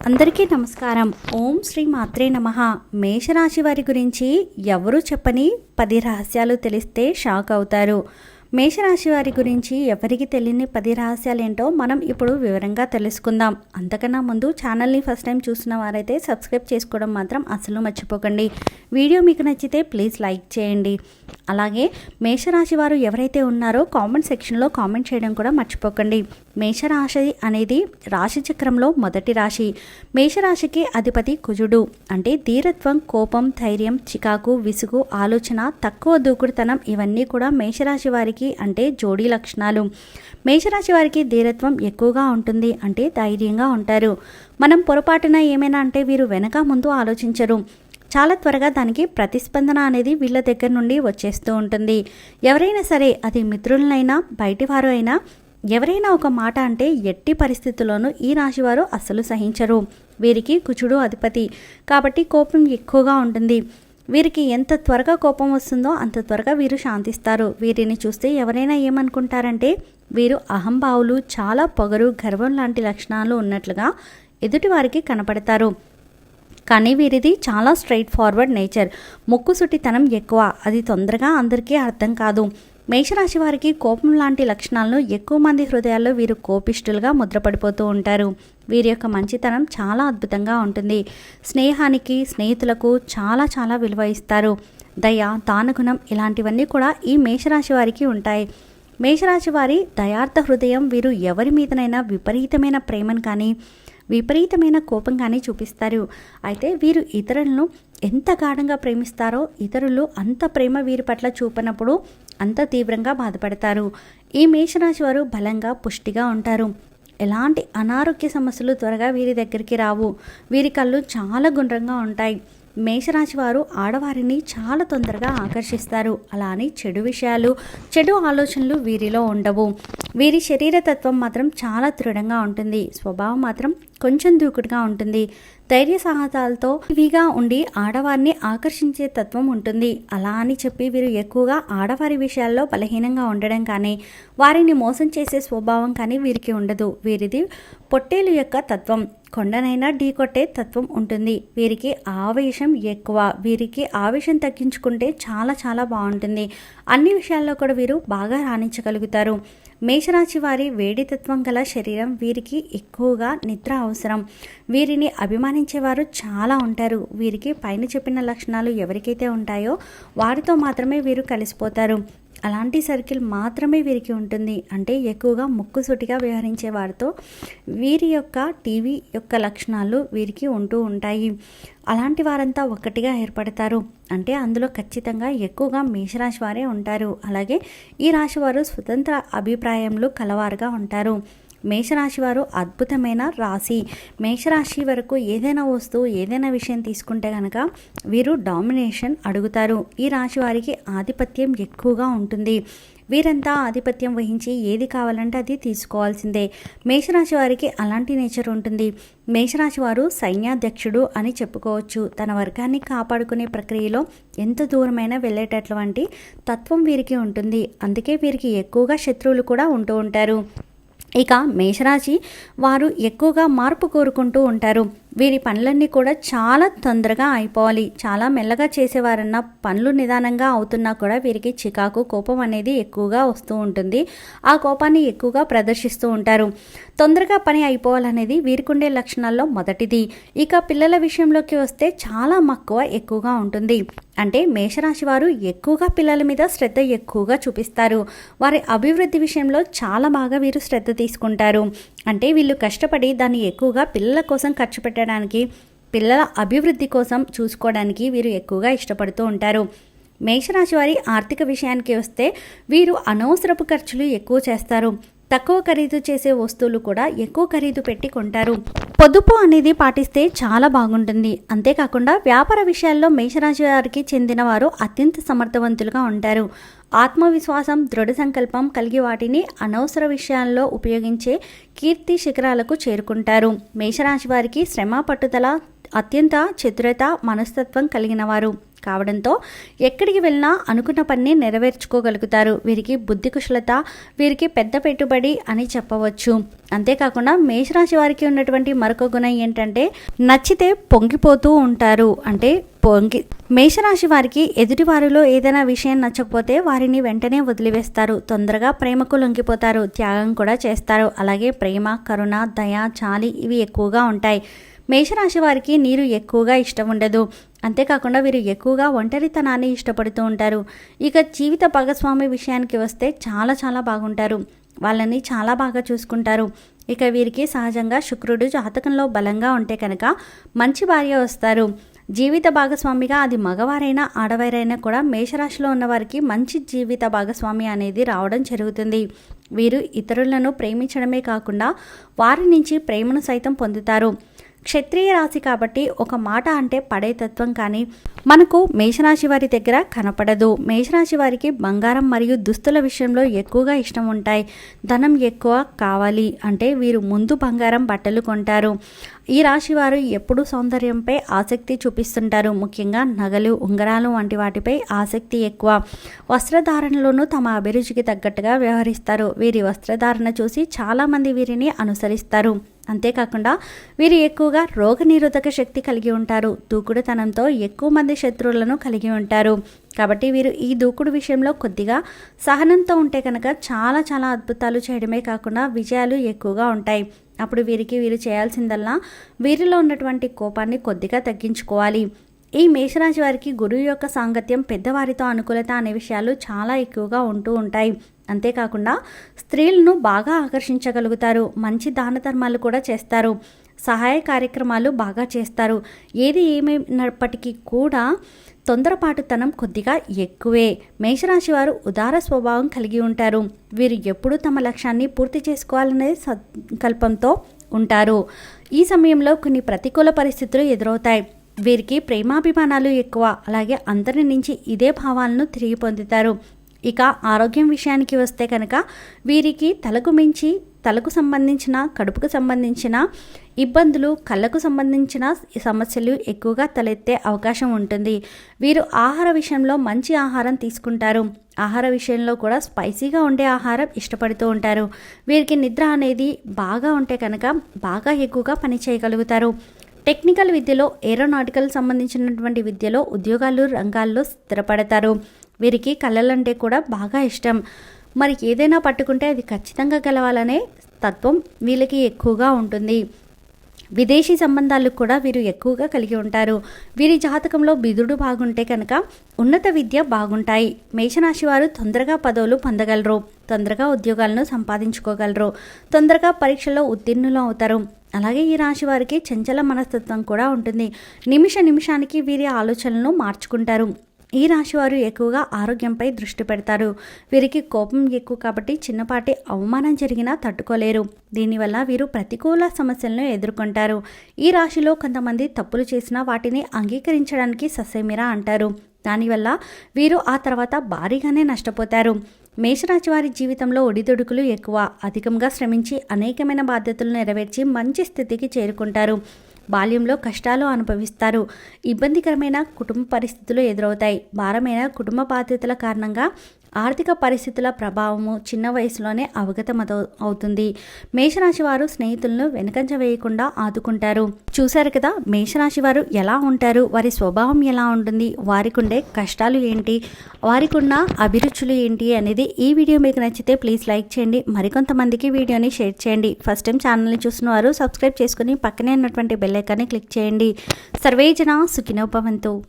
అందరికీ నమస్కారం. ఓం శ్రీ మాత్రే నమః. మేషరాశి వారి గురించి ఎవరు చెప్పని 10 రహస్యాలు తెలిస్తే షాక్ అవుతారు. మేషరాశి వారి గురించి ఎవరికి తెలియని 10 రహస్యాలేంటో మనం ఇప్పుడు వివరంగా తెలుసుకుందాం. అంతకన్నా ముందు ఛానల్ని ఫస్ట్ టైం చూసిన వారైతే సబ్స్క్రైబ్ చేసుకోవడం మాత్రం అసలు మర్చిపోకండి. వీడియో మీకు నచ్చితే ప్లీజ్ లైక్ చేయండి. అలాగే మేషరాశి వారు ఎవరైతే ఉన్నారో కామెంట్ సెక్షన్లో కామెంట్ చేయడం కూడా మర్చిపోకండి. మేషరాశి అనేది రాశి చక్రంలో మొదటి రాశి. మేషరాశికి అధిపతి కుజుడు. అంటే ధీరత్వం, కోపం, ధైర్యం, చికాకు, విసుగు, ఆలోచన, తక్కువ దూకుడుతనం ఇవన్నీ కూడా మేషరాశి వారికి అంటే జోడీ లక్షణాలు. మేషరాశి వారికి ధీరత్వం ఎక్కువగా ఉంటుంది. అంటే ధైర్యంగా ఉంటారు. మనం పొరపాటున ఏమైనా అంటే వీరు వెనక ముందు ఆలోచించరు. చాలా త్వరగా దానికి ప్రతిస్పందన అనేది వీళ్ళ దగ్గర నుండి వచ్చేస్తూ ఉంటుంది. ఎవరైనా సరే, అది మిత్రులనైనా బయటివారు అయినా, ఎవరైనా ఒక మాట అంటే ఎట్టి పరిస్థితుల్లోనూ ఈ రాశివారు అస్సలు సహించరు. వీరికి కుజుడు అధిపతి కాబట్టి కోపం ఎక్కువగా ఉంటుంది. వీరికి ఎంత త్వరగా కోపం వస్తుందో అంత త్వరగా వీరు శాంతిస్తారు. వీరిని చూస్తే ఎవరైనా ఏమనుకుంటారంటే వీరు అహంభావులు, చాలా పొగరు, గర్వం లాంటి లక్షణాలు ఉన్నట్లుగా ఎదుటి వారికి కనపడతారు. కానీ వీరిది చాలా స్ట్రైట్ ఫార్వర్డ్ నేచర్. ముక్కుసుటితనం ఎక్కువ. అది తొందరగా అందరికీ అర్థం కాదు. మేషరాశి వారికి కోపం లాంటి లక్షణాలను ఎక్కువ మంది హృదయాల్లో వీరు కోపిష్ఠులుగా ముద్రపడిపోతూ ఉంటారు. వీరి యొక్క మంచితనం చాలా అద్భుతంగా ఉంటుంది. స్నేహానికి, స్నేహితులకు చాలా చాలా విలువ ఇస్తారు. దయ, దానగుణం ఇలాంటివన్నీ కూడా ఈ మేషరాశి వారికి ఉంటాయి. మేషరాశి వారి దయార్థ హృదయం. వీరు ఎవరి మీదనైనా విపరీతమైన ప్రేమను కానీ విపరీతమైన కోపం కానీ చూపిస్తారు. అయితే వీరు ఇతరులను ఎంత గాఢంగా ప్రేమిస్తారో ఇతరులు అంత ప్రేమ వీరి పట్ల చూపనప్పుడు అంత తీవ్రంగా బాధపడతారు. ఈ మేషరాశి వారు బలంగా, పుష్టిగా ఉంటారు. ఎలాంటి అనారోగ్య సమస్యలు త్వరగా వీరి దగ్గరికి రావు. వీరి కళ్ళు చాలా గుండ్రంగా ఉంటాయి. మేషరాశి వారు ఆడవారిని చాలా తొందరగా ఆకర్షిస్తారు. అలా అని చెడు విషయాలు, చెడు ఆలోచనలు వీరిలో ఉండవు. వీరి శరీరతత్వం మాత్రం చాలా దృఢంగా ఉంటుంది. స్వభావం మాత్రం కొంచెం దూకుడుగా ఉంటుంది. ధైర్య సాహసాలతో ఇవిగా ఉండి ఆడవారిని ఆకర్షించే తత్వం ఉంటుంది. అలా అని చెప్పి వీరు ఎక్కువగా ఆడవారి విషయాల్లో బలహీనంగా ఉండడం కానీ వారిని మోసం చేసే స్వభావం కానీ వీరికి ఉండదు. వీరిది పొట్టేలు యొక్క తత్వం. కొండనైనా ఢీకొట్టే తత్వం ఉంటుంది. వీరికి ఆవేశం ఎక్కువ. వీరికి ఆవేశం తగ్గించుకుంటే చాలా చాలా బాగుంటుంది. అన్ని విషయాల్లో కూడా వీరు బాగా రాణించగలుగుతారు. మేషరాశి వారి వేడితత్వం గల శరీరం. వీరికి ఎక్కువగా నిద్ర అవసరం. వీరిని అభిమానించేవారు చాలా ఉంటారు. వీరికి పైన చెప్పిన లక్షణాలు ఎవరికైతే ఉంటాయో వారితో మాత్రమే వీరు కలిసిపోతారు. అలాంటి సర్కిల్ మాత్రమే వీరికి ఉంటుంది. అంటే ఎక్కువగా ముక్కుసూటిగా వ్యవహరించే వారితో వీరి యొక్క టీవీ యొక్క లక్షణాలు వీరికి ఉంటూ ఉంటాయి. అలాంటి వారంతా ఒక్కటిగా ఏర్పడతారు. అంటే అందులో ఖచ్చితంగా ఎక్కువగా మేషరాశి వారే ఉంటారు. అలాగే ఈ రాశి వారు స్వతంత్ర అభిప్రాయములు కలవారుగా ఉంటారు. మేషరాశి వారు అద్భుతమైన రాశి. మేషరాశి వరకు ఏదైనా వస్తువు, ఏదైనా విషయం తీసుకుంటే కనుక వీరు డామినేషన్ అడుగుతారు. ఈ రాశి వారికి ఆధిపత్యం ఎక్కువగా ఉంటుంది. వీరంతా ఆధిపత్యం వహించి ఏది కావాలంటే అది తీసుకోవాల్సిందే. మేషరాశి వారికి అలాంటి నేచర్ ఉంటుంది. మేషరాశి వారు సైన్యాధ్యక్షుడు అని చెప్పుకోవచ్చు. తన వర్గాన్ని కాపాడుకునే ప్రక్రియలో ఎంత దూరమైనా వెళ్ళేటటువంటి తత్వం వీరికి ఉంటుంది. అందుకే వీరికి ఎక్కువగా శత్రువులు కూడా ఉంటూ ఉంటారు. ఇక మేషరాశి వారు ఎక్కువగా మార్పు కోరుకుంటూ ఉంటారు. వీరి పనులన్నీ కూడా చాలా తొందరగా అయిపోవాలి. చాలా మెల్లగా చేసేవారన్న పనులు నిదానంగా అవుతున్నా కూడా వీరికి చికాకు, కోపం అనేది ఎక్కువగా వస్తూ ఉంటుంది. ఆ కోపాన్ని ఎక్కువగా ప్రదర్శిస్తూ ఉంటారు. తొందరగా పని అయిపోవాలనేది వీరికి ఉండే లక్షణాల్లో మొదటిది. ఇక పిల్లల విషయంలోకి వస్తే చాలా మక్కువ ఎక్కువగా ఉంటుంది. అంటే మేషరాశి వారు ఎక్కువగా పిల్లల మీద శ్రద్ధ ఎక్కువగా చూపిస్తారు. వారి అభివృద్ధి విషయంలో చాలా బాగా వీరు శ్రద్ధ తీసుకుంటారు. అంటే వీళ్ళు కష్టపడి దాన్ని ఎక్కువగా పిల్లల కోసం ఖర్చు పెట్టడానికి, పిల్లల అభివృద్ధి కోసం చూసుకోవడానికి వీరు ఎక్కువగా ఇష్టపడుతూ ఉంటారు. మేషరాశి వారి ఆర్థిక విషయానికి వస్తే వీరు అనవసరపు ఖర్చులు ఎక్కువ చేస్తారు. తక్కువ ఖరీదు చేసే వస్తువులు కూడా ఎక్కువ ఖరీదు పెట్టి కొంటారు. పొదుపు అనేది పాటిస్తే చాలా బాగుంటుంది. అంతేకాకుండా వ్యాపార విషయాల్లో మేషరాశి వారికి చెందిన వారు అత్యంత సమర్థవంతులుగా ఉంటారు. ఆత్మవిశ్వాసం, దృఢ సంకల్పం కలిగి వాటిని అనవసర విషయాల్లో ఉపయోగించే కీర్తి శిఖరాలకు చేరుకుంటారు. మేషరాశి వారికి శ్రమ, పట్టుదల, అత్యంత చతురత మనస్తత్వం కలిగిన వారు. కావడంతో ఎక్కడికి వెళ్ళినా అనుకున్న పనిని నెరవేర్చుకోగలుగుతారు. వీరికి బుద్ధి కుశలత, వీరికి పెద్ద పెట్టుబడి అని చెప్పవచ్చు. అంతేకాకుండా మేషరాశి వారికి ఉన్నటువంటి మరొక గుణం ఏంటంటే నచ్చితే పొంగిపోతూ ఉంటారు. అంటే మేషరాశి వారికి ఎదుటి వారిలో ఏదైనా విషయం నచ్చకపోతే వారిని వెంటనే వదిలివేస్తారు. తొందరగా ప్రేమకు లొంగిపోతారు. త్యాగం కూడా చేస్తారు. అలాగే ప్రేమ, కరుణ, దయ, చాలి ఇవి ఎక్కువగా ఉంటాయి. మేషరాశి వారికి నీరు ఎక్కువగా ఇష్టం ఉండదు. అంతేకాకుండా వీరు ఎక్కువగా ఒంటరితనాన్ని ఇష్టపడుతూ ఉంటారు. ఇక జీవిత భాగస్వామి విషయానికి వస్తే చాలా బాగుంటారు. వాళ్ళని చాలా బాగా చూసుకుంటారు. ఇక వీరికి సహజంగా శుక్రుడు జాతకంలో బలంగా ఉంటే కనుక మంచి భార్య వస్తారు. జీవిత భాగస్వామిగా అది మగవారైనా ఆడవారైనా కూడా మేషరాశిలో ఉన్నవారికి మంచి జీవిత భాగస్వామి అనేది రావడం జరుగుతుంది. వీరు ఇతరులను ప్రేమించడమే కాకుండా వారి నుంచి ప్రేమను సైతం పొందుతారు. క్షత్రియ రాశి కాబట్టి ఒక మాట అంటే పడే తత్వం కానీ మనకు మేషరాశి వారి దగ్గర కనపడదు. మేషరాశి వారికి బంగారం మరియు దుస్తుల విషయంలో ఎక్కువగా ఇష్టం ఉంటాయి. ధనం ఎక్కువ కావాలి అంటే వీరు ముందు బంగారం బట్టలు కొంటారు. ఈ రాశి వారు ఎప్పుడూ సౌందర్యంపై ఆసక్తి చూపిస్తుంటారు. ముఖ్యంగా నగలు, ఉంగరాలు వంటి వాటిపై ఆసక్తి ఎక్కువ. వస్త్రధారణలోనూ తమ అభిరుచికి తగ్గట్టుగా వ్యవహరిస్తారు. వీరి వస్త్రధారణ చూసి చాలామంది వీరిని అనుసరిస్తారు. అంతేకాకుండా వీరు ఎక్కువగా రోగనిరోధక శక్తి కలిగి ఉంటారు. దూకుడుతనంతో ఎక్కువ మంది శత్రువులను కలిగి ఉంటారు. కాబట్టి వీరు ఈ దూకుడు విషయంలో కొద్దిగా సహనంతో ఉంటే కనుక చాలా అద్భుతాలు చేయడమే కాకుండా విజయాలు ఎక్కువగా ఉంటాయి. అప్పుడు వీరు చేయాల్సిందల్లా వీరిలో ఉన్నటువంటి కోపాన్ని కొద్దిగా తగ్గించుకోవాలి. ఈ మేషరాశి వారికి గురువు యొక్క సాంగత్యం, పెద్దవారితో అనుకూలత అనే విషయాలు చాలా ఎక్కువగా ఉంటూ ఉంటాయి. అంతేకాకుండా స్త్రీలను బాగా ఆకర్షించగలుగుతారు. మంచి దాన ధర్మాలు కూడా చేస్తారు. సహాయ కార్యక్రమాలు బాగా చేస్తారు. ఏది ఏమైనప్పటికీ కూడా తొందరపాటుతనం కొద్దిగా ఎక్కువే. మేషరాశి వారు ఉదార స్వభావం కలిగి ఉంటారు. వీరు ఎప్పుడూ తమ లక్ష్యాన్ని పూర్తి చేసుకోవాలనే సంకల్పంతో ఉంటారు. ఈ సమయంలో కొన్ని ప్రతికూల పరిస్థితులు ఎదురవుతాయి. వీరికి ప్రేమాభిమానాలు ఎక్కువ. అలాగే అందరి నుంచి ఇదే భావాలను తిరిగి పొందుతారు. ఇక ఆరోగ్యం విషయానికి వస్తే కనుక వీరికి తలకు సంబంధించిన, కడుపుకు సంబంధించిన ఇబ్బందులు, కళ్ళకు సంబంధించిన సమస్యలు ఎక్కువగా తలెత్తే అవకాశం ఉంటుంది. వీరు ఆహార విషయంలో మంచి ఆహారం తీసుకుంటారు. ఆహార విషయంలో కూడా స్పైసీగా ఉండే ఆహారం ఇష్టపడుతూ ఉంటారు. వీరికి నిద్ర అనేది బాగా ఉంటే కనుక బాగా ఎక్కువగా పని చేయగలుగుతారు. టెక్నికల్ విద్యలో, ఏరోనాటికల్ సంబంధించినటువంటి విద్యలో ఉద్యోగాలు రంగాల్లో స్థిరపడతారు. వీరికి కళలంటే కూడా బాగా ఇష్టం. మరి ఏదైనా పట్టుకుంటే అది ఖచ్చితంగా గెలవాలనే తత్వం వీళ్ళకి ఎక్కువగా ఉంటుంది. విదేశీ సంబంధాలు కూడా వీరు ఎక్కువగా కలిగి ఉంటారు. వీరి జాతకంలో బిదుడు బాగుంటే కనుక ఉన్నత విద్య బాగుంటాయి. మేషరాశి వారు తొందరగా పదవులు పొందగలరు. తొందరగా ఉద్యోగాలను సంపాదించుకోగలరు. తొందరగా పరీక్షల్లో ఉత్తీర్ణులు అవుతారు. అలాగే ఈ రాశి వారికి చంచల మనస్తత్వం కూడా ఉంటుంది. నిమిషానికి వీరి ఆలోచనలను మార్చుకుంటారు. ఈ రాశివారు ఎక్కువగా ఆరోగ్యంపై దృష్టి పెడతారు. వీరికి కోపం ఎక్కువ కాబట్టి చిన్నపాటి అవమానం జరిగినా తట్టుకోలేరు. దీనివల్ల వీరు ప్రతికూల సమస్యలను ఎదుర్కొంటారు. ఈ రాశిలో కొంతమంది తప్పులు చేసినా వాటిని అంగీకరించడానికి ససేమిరా అంటారు. దానివల్ల వీరు ఆ తర్వాత భారీగానే నష్టపోతారు. మేషరాశి వారి జీవితంలో ఒడిదుడుకులు ఎక్కువ. అధికంగా శ్రమించి అనేకమైన బాధ్యతలు నెరవేర్చి మంచి స్థితికి చేరుకుంటారు. బాల్యంలో కష్టాలు అనుభవిస్తారు. ఇబ్బందికరమైన కుటుంబ పరిస్థితులు ఎదురవుతాయి. భారమైన కుటుంబ బాధ్యతల కారణంగా ఆర్థిక పరిస్థితుల ప్రభావము చిన్న వయసులోనే అవుతుంది. మేషరాశి వారు స్నేహితులను వెనకంజ వేయకుండా ఆదుకుంటారు. చూశారు కదా మేషరాశి వారు ఎలా ఉంటారు, వారి స్వభావం ఎలా ఉంటుంది, వారికి ఉండే కష్టాలు ఏంటి, వారికి ఉన్న అభిరుచులు ఏంటి అనేది. ఈ వీడియో మీకు నచ్చితే ప్లీజ్ లైక్ చేయండి. మరికొంతమందికి వీడియోని షేర్ చేయండి. ఫస్ట్ టైం ఛానల్ని చూసిన వారు సబ్స్క్రైబ్ చేసుకుని పక్కనే ఉన్నటువంటి బెల్ ఐకాన్ని క్లిక్ చేయండి. సర్వే జన సుఖినో భవంతు.